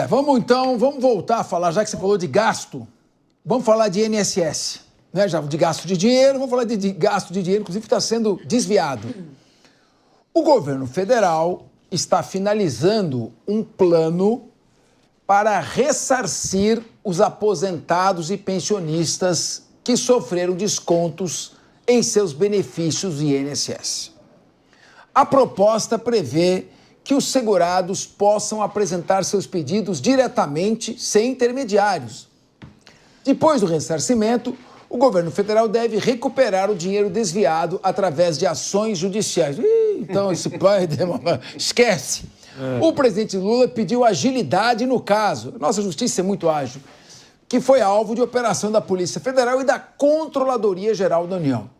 Vamos voltar a falar, já que você falou de gasto, vamos falar de INSS, né? Já de gasto de dinheiro, vamos falar de gasto de dinheiro, inclusive está sendo desviado. O governo federal está finalizando um plano para ressarcir os aposentados e pensionistas que sofreram descontos em seus benefícios do INSS. A proposta prevê que os segurados possam apresentar seus pedidos diretamente, sem intermediários. Depois do ressarcimento, o governo federal deve recuperar o dinheiro desviado através de ações judiciais. Então, esse pai esquece. O presidente Lula pediu agilidade no caso. Nossa justiça é muito ágil, que foi alvo de operação da Polícia Federal e da Controladoria Geral da União.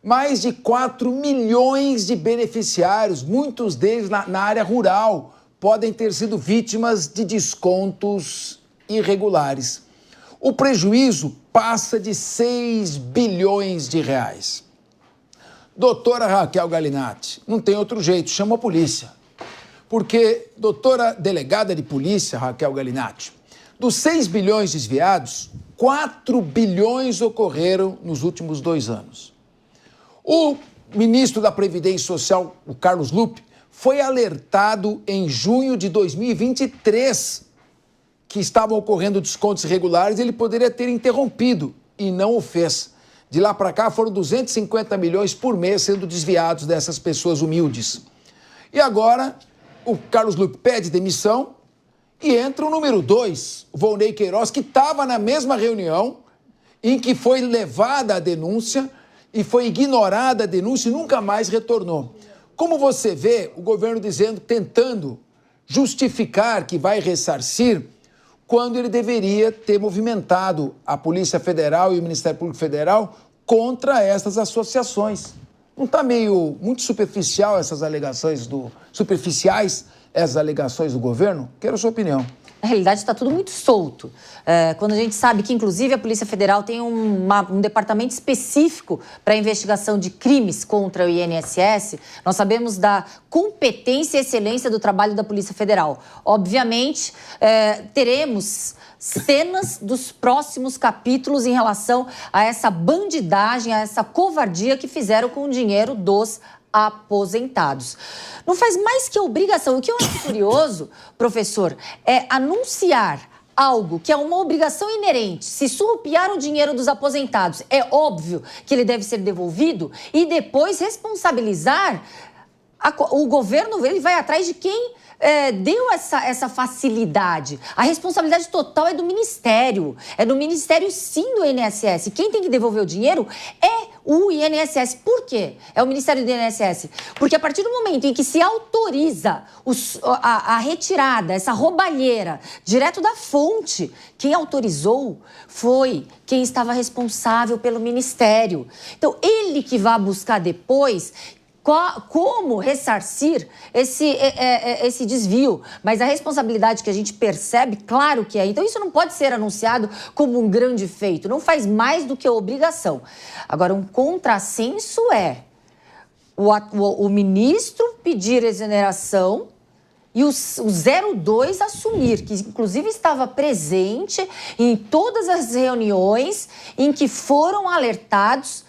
Mais de 4 milhões de beneficiários, muitos deles na área rural, podem ter sido vítimas de descontos irregulares. O prejuízo passa de 6 bilhões de reais. Doutora Raquel Galinatti, não tem outro jeito, chama a polícia. Porque, doutora delegada de polícia, Raquel Galinatti, dos 6 bilhões desviados, 4 bilhões ocorreram nos últimos 2 anos. O ministro da Previdência Social, o Carlos Lupe, foi alertado em junho de 2023 que estavam ocorrendo descontos irregulares e ele poderia ter interrompido e não o fez. De lá para cá foram 250 milhões por mês sendo desviados dessas pessoas humildes. E agora o Carlos Lupe pede demissão e entra o número 2, o Volney Queiroz, que estava na mesma reunião em que foi levada a denúncia e foi ignorada a denúncia e nunca mais retornou. Como você vê o governo tentando justificar que vai ressarcir quando ele deveria ter movimentado a Polícia Federal e o Ministério Público Federal contra essas associações? Não está muito superficial essas alegações superficiais essas alegações do governo? Quero a sua opinião. Na realidade, está tudo muito solto. Quando a gente sabe que, inclusive, a Polícia Federal tem um departamento específico para a investigação de crimes contra o INSS, nós sabemos da competência e excelência do trabalho da Polícia Federal. Obviamente, teremos cenas dos próximos capítulos em relação a essa bandidagem, a essa covardia que fizeram com o dinheiro dos aposentados. Não faz mais que obrigação. O que eu acho curioso, professor, é anunciar algo que é uma obrigação inerente. Se surrupiar o dinheiro dos aposentados, é óbvio que ele deve ser devolvido e depois responsabilizar o governo. Ele vai atrás de quem deu essa facilidade. A responsabilidade total é do Ministério. É do Ministério, sim, do INSS. Quem tem que devolver o dinheiro é o INSS. Por quê? É o Ministério do INSS. Porque a partir do momento em que se autoriza a retirada, essa roubalheira, direto da fonte, quem autorizou foi quem estava responsável pelo Ministério. Então, ele que vai buscar depois como ressarcir esse desvio. Mas a responsabilidade que a gente percebe, claro que é. Então, isso não pode ser anunciado como um grande feito. Não faz mais do que obrigação. Agora, um contrassenso é o ministro pedir exoneração e o 02 assumir, que inclusive estava presente em todas as reuniões em que foram alertados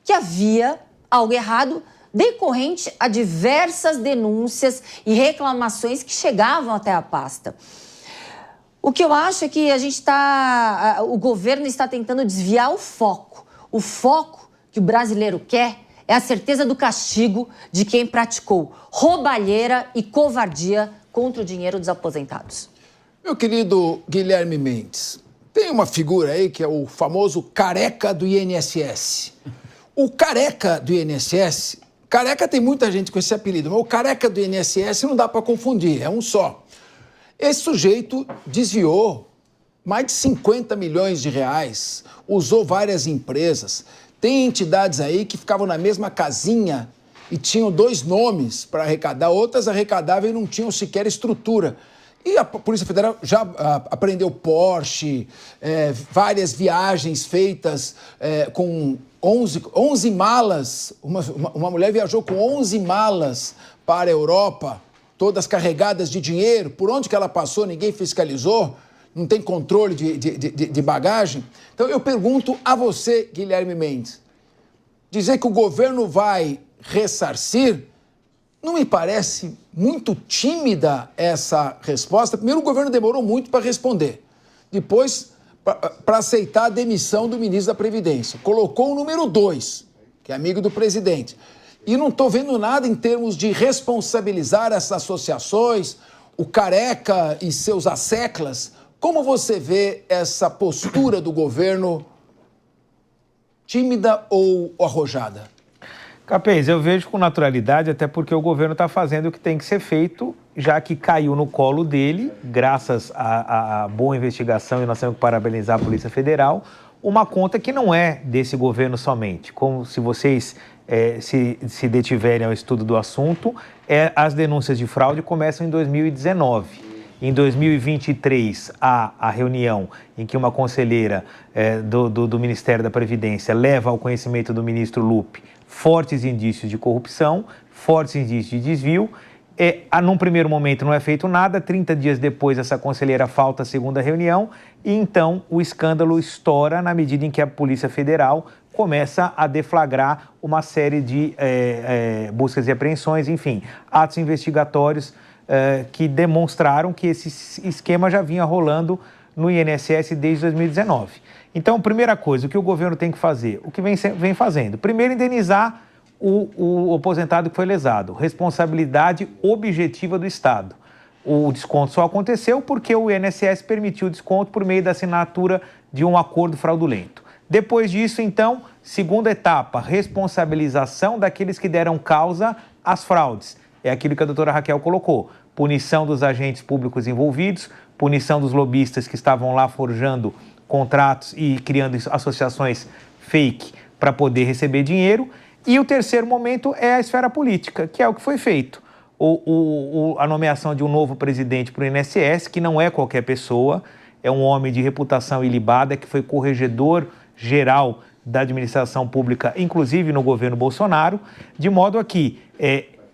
que havia algo errado, decorrente a diversas denúncias e reclamações que chegavam até a pasta. O que eu acho é que o governo está tentando desviar o foco. O foco que o brasileiro quer é a certeza do castigo de quem praticou roubalheira e covardia contra o dinheiro dos aposentados. Meu querido Guilherme Mendes, tem uma figura aí que é o famoso careca do INSS. O careca do INSS... Careca tem muita gente com esse apelido, mas o careca do INSS não dá para confundir, é um só. Esse sujeito desviou mais de 50 milhões de reais, usou várias empresas. Tem entidades aí que ficavam na mesma casinha e tinham 2 nomes para arrecadar, outras arrecadavam e não tinham sequer estrutura. E a Polícia Federal já apreendeu Porsche, várias viagens feitas com 11 malas. Uma mulher viajou com 11 malas para a Europa todas carregadas de dinheiro, por onde que ela passou, ninguém fiscalizou, não tem controle de bagagem. Então eu pergunto a você, Guilherme Mendes, dizer que o governo vai ressarcir, não me parece muito tímida essa resposta. Primeiro, o governo demorou muito para responder. Depois, para aceitar a demissão do ministro da Previdência. Colocou o número 2, que é amigo do presidente. E não estou vendo nada em termos de responsabilizar essas associações, o Careca e seus asseclas. Como você vê essa postura do governo, tímida ou arrojada? Capês, eu vejo com naturalidade, até porque o governo está fazendo o que tem que ser feito, já que caiu no colo dele, graças à boa investigação, e nós temos que parabenizar a Polícia Federal, uma conta que não é desse governo somente. Como se vocês se detiverem ao estudo do assunto, as denúncias de fraude começam em 2019. Em 2023, há a reunião em que uma conselheira do Ministério da Previdência leva ao conhecimento do ministro Lupe fortes indícios de corrupção, fortes indícios de desvio. Num primeiro momento não é feito nada, 30 dias depois essa conselheira falta a segunda reunião e então o escândalo estoura na medida em que a Polícia Federal começa a deflagrar uma série de buscas e apreensões, enfim, atos investigatórios que demonstraram que esse esquema já vinha rolando no INSS desde 2019. Então, primeira coisa, o que o governo tem que fazer? O que vem fazendo? Primeiro, indenizar o aposentado que foi lesado. Responsabilidade objetiva do Estado. O desconto só aconteceu porque o INSS permitiu o desconto por meio da assinatura de um acordo fraudulento. Depois disso, então, segunda etapa, responsabilização daqueles que deram causa às fraudes. É aquilo que a doutora Raquel colocou. Punição dos agentes públicos envolvidos, punição dos lobistas que estavam lá forjando contratos e criando associações fake para poder receber dinheiro. E o terceiro momento é a esfera política, que é o que foi feito. A nomeação de um novo presidente para o INSS, que não é qualquer pessoa, é um homem de reputação ilibada, que foi corregedor geral da administração pública, inclusive no governo Bolsonaro, de modo a que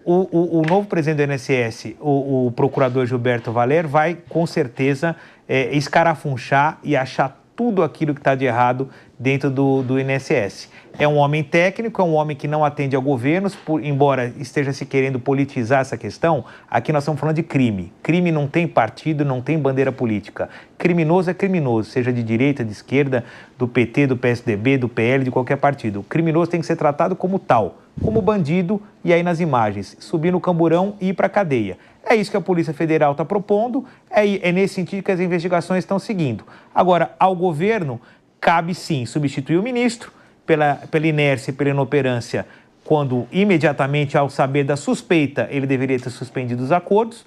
o novo presidente do INSS, o procurador Gilberto Valer, vai com certeza escarafunchar e achar tudo aquilo que está de errado dentro do INSS. É um homem técnico, é um homem que não atende a governos, embora esteja se querendo politizar essa questão, aqui nós estamos falando de crime. Crime não tem partido, não tem bandeira política. Criminoso é criminoso, seja de direita, de esquerda, do PT, do PSDB, do PL, de qualquer partido. O criminoso tem que ser tratado como tal, como bandido, e aí nas imagens, subir no camburão e ir para a cadeia. É isso que a Polícia Federal está propondo, é nesse sentido que as investigações estão seguindo. Agora, ao governo, cabe sim substituir o ministro pela inércia e pela inoperância, quando imediatamente, ao saber da suspeita, ele deveria ter suspendido os acordos,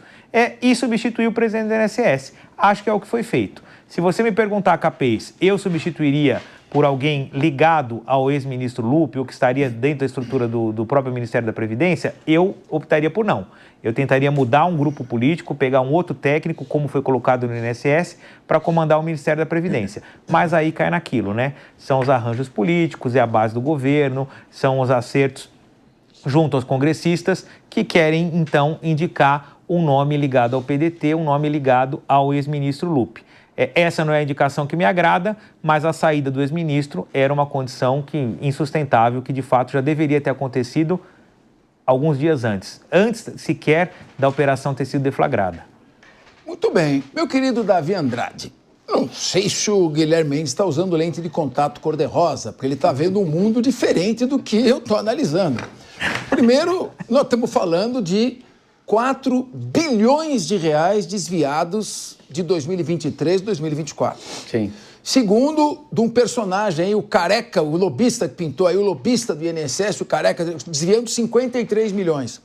e substituir o presidente do INSS. Acho que é o que foi feito. Se você me perguntar, Capês, eu substituiria por alguém ligado ao ex-ministro Lupe, ou que estaria dentro da estrutura do próprio Ministério da Previdência, eu optaria por não. Eu tentaria mudar um grupo político, pegar um outro técnico, como foi colocado no INSS, para comandar o Ministério da Previdência. Mas aí cai naquilo, né? São os arranjos políticos, é a base do governo, são os acertos junto aos congressistas que querem, então, indicar um nome ligado ao PDT, um nome ligado ao ex-ministro Lupe. Essa não é a indicação que me agrada, mas a saída do ex-ministro era uma condição insustentável, que de fato já deveria ter acontecido alguns dias antes sequer da operação ter sido deflagrada. Muito bem. Meu querido Davi Andrade, não sei se o Guilherme Mendes está usando lente de contato cor-de-rosa, porque ele está vendo um mundo diferente do que eu estou analisando. Primeiro, nós estamos falando de 4 bilhões de reais desviados de 2023 e 2024. Sim. Segundo, de um personagem aí, o Careca, o lobista que pintou aí, o lobista do INSS, o Careca, desviando 53 milhões.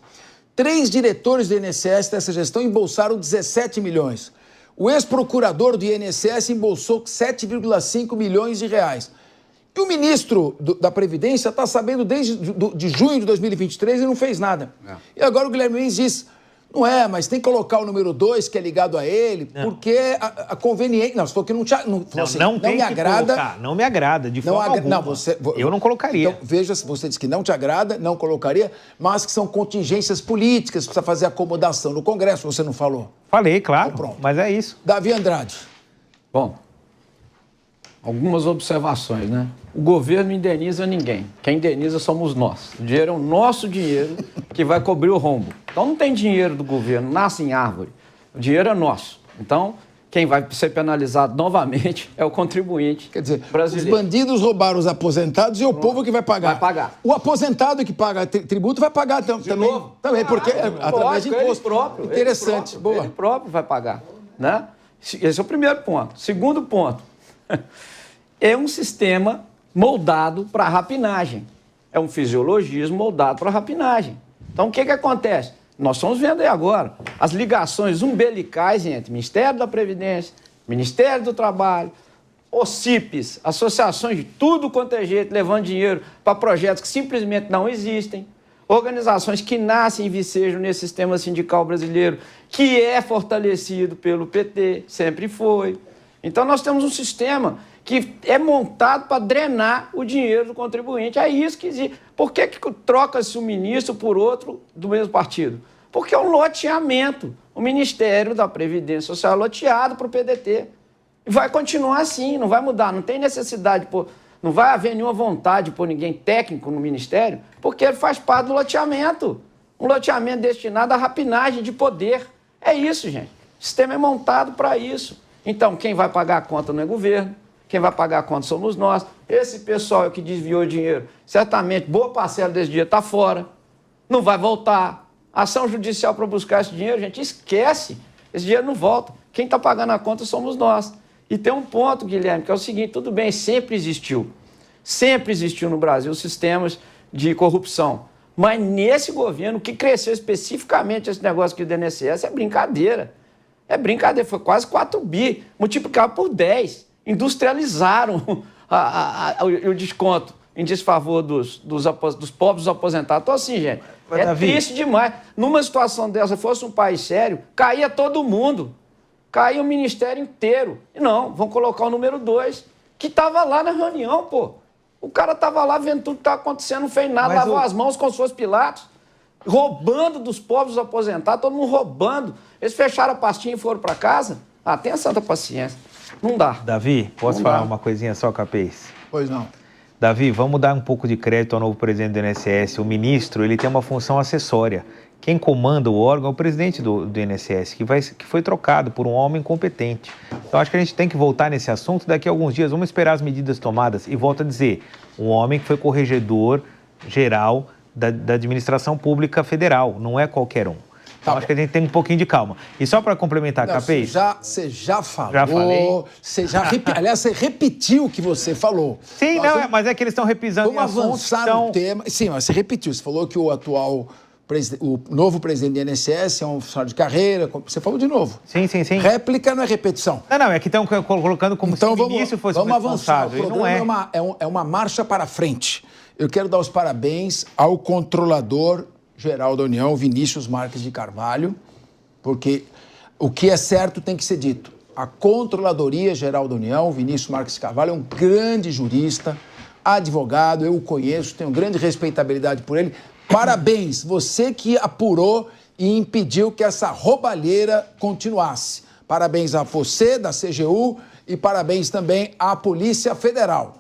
3 diretores do INSS dessa gestão embolsaram 17 milhões. O ex-procurador do INSS embolsou 7,5 milhões de reais. E o ministro da Previdência está sabendo desde de junho de 2023 e não fez nada. E agora o Guilherme Mendes diz, Não é, mas tem que colocar o número 2, que é ligado a ele, porque a conveniência... Não, você falou que não te... Não me agrada. Colocar, não me agrada, de forma alguma. Não, eu não colocaria. Então, veja, você disse que não te agrada, não colocaria, mas que são contingências políticas, precisa fazer acomodação no Congresso, você não falou? Falei, claro, então, pronto. Mas é isso. Davi Andrade. Bom, algumas observações, né? O governo não indeniza ninguém. Quem indeniza somos nós. O dinheiro é o nosso dinheiro que vai cobrir o rombo. Então não tem dinheiro do governo, nasce em árvore. O dinheiro é nosso. Então, quem vai ser penalizado novamente é o contribuinte brasileiro. Os bandidos roubaram os aposentados e o povo que vai pagar. Vai pagar. O aposentado que paga tributo vai pagar também. Novo? Também, porque através de imposto. Ele próprio. Interessante. Boa. Ele próprio vai pagar, né? Esse é o primeiro ponto. Segundo ponto, é um sistema moldado para rapinagem. É um fisiologismo moldado para rapinagem. Então, o que acontece? Nós estamos vendo aí agora as ligações umbilicais entre Ministério da Previdência, Ministério do Trabalho, OCIPs, associações de tudo quanto é jeito, levando dinheiro para projetos que simplesmente não existem, organizações que nascem e vicejam nesse sistema sindical brasileiro, que é fortalecido pelo PT, sempre foi. Então, nós temos um sistema que é montado para drenar o dinheiro do contribuinte. É isso que existe. Por que troca-se um ministro por outro do mesmo partido? Porque é um loteamento. O Ministério da Previdência Social é loteado para o PDT. E vai continuar assim, não vai mudar. Não tem necessidade, não vai haver nenhuma vontade de pôr ninguém técnico no Ministério, porque ele faz parte do loteamento. Um loteamento destinado à rapinagem de poder. É isso, gente. O sistema é montado para isso. Então, quem vai pagar a conta não é governo. Quem vai pagar a conta somos nós. Esse pessoal que desviou dinheiro, certamente boa parcela desse dinheiro está fora, não vai voltar. Ação judicial para buscar esse dinheiro, gente, esquece. Esse dinheiro não volta. Quem está pagando a conta somos nós. E tem um ponto, Guilherme, que é o seguinte, tudo bem, sempre existiu no Brasil sistemas de corrupção. Mas nesse governo, o que cresceu especificamente esse negócio aqui do INSS é brincadeira. É brincadeira, foi quase 4 bi, multiplicado por 10. Industrializaram o desconto em desfavor dos pobres aposentados. Então, assim, gente, triste demais. Numa situação dessa, se fosse um país sério, caía todo mundo. Caía o ministério inteiro. E não, vão colocar o número 2, que estava lá na reunião, pô. O cara estava lá vendo tudo que estava acontecendo, não fez nada, lavou as mãos com os seus Pilatos, roubando dos pobres aposentados, todo mundo roubando. Eles fecharam a pastinha e foram para casa. Tenha santa paciência. Não dá. Davi, posso falar uma coisinha só, Capês? Pois não. Davi, vamos dar um pouco de crédito ao novo presidente do INSS. O ministro, ele tem uma função acessória. Quem comanda o órgão é o presidente do INSS, que foi trocado por um homem competente. Então, acho que a gente tem que voltar nesse assunto daqui a alguns dias. Vamos esperar as medidas tomadas. E volto a dizer, um homem que foi corregedor geral da administração pública federal. Não é qualquer um. Então, acho que a gente tem um pouquinho de calma. E só para complementar, Capês... Você já falou. Já falei. Aliás, você repetiu o que você falou. Sim, mas é que eles estão repisando em assuntos. Vamos avançar no tema. Sim, mas você repetiu. Você falou que o novo presidente do INSS é um funcionário de carreira. Você falou de novo. Sim. Réplica não é repetição. Não, é que estão colocando como se o ministro fosse o responsável. Vamos avançar. O programa é uma marcha para frente. Eu quero dar os parabéns ao Controlador-Geral da União, Vinícius Marques de Carvalho, porque o que é certo tem que ser dito. A Controladoria-Geral da União, Vinícius Marques de Carvalho, é um grande jurista, advogado, eu o conheço, tenho grande respeitabilidade por ele. Parabéns, você que apurou e impediu que essa roubalheira continuasse. Parabéns a você, da CGU, e parabéns também à Polícia Federal.